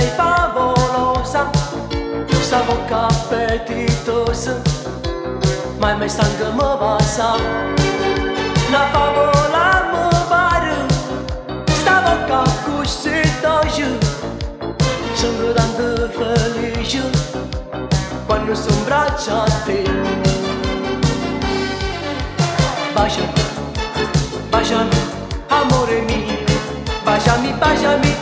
sei favolosa, stavo appetitosa, mai mai stanca mi passa. Una favola mi pare, stavo ca così d'oggi, sono tanto felice quando sono in braccio a te. Baciami, baciami, amore mio, baciami, baciami,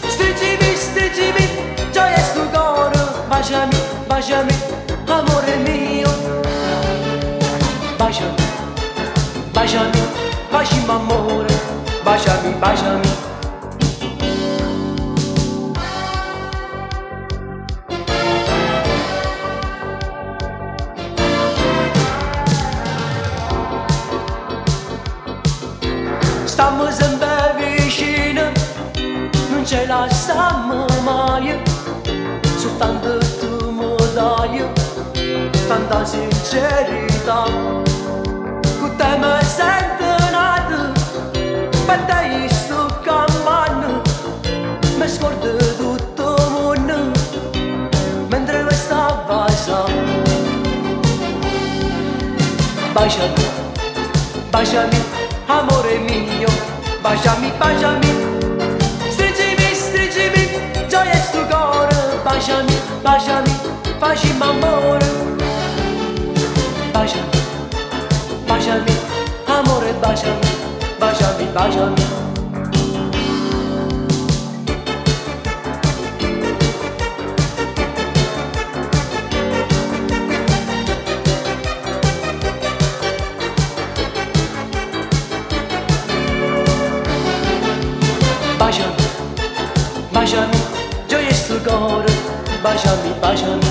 stringimi, stringimi, gioia sto cuore. Baciami, baciami, amore mio, baciami, baciami, baciami amore, baciami, baciami. Stiamo sempre vicini, non ce la stiamo mai, soltanto tu mi dai tanta sincerità. Con te mi sento nato, per te sto cammino, mi scordo tutto il mondo, mentre lui sta a casa. Baciami, baciami, amore mio, baciami, baciami, stringimi, stringimi, gioia sto cuore. Baciami, baciami, facimi amore. Baciami, baciami, amore, baciami, baciami, baciami. Baciami, baciami, gioia sto cuore, baciami, baciami.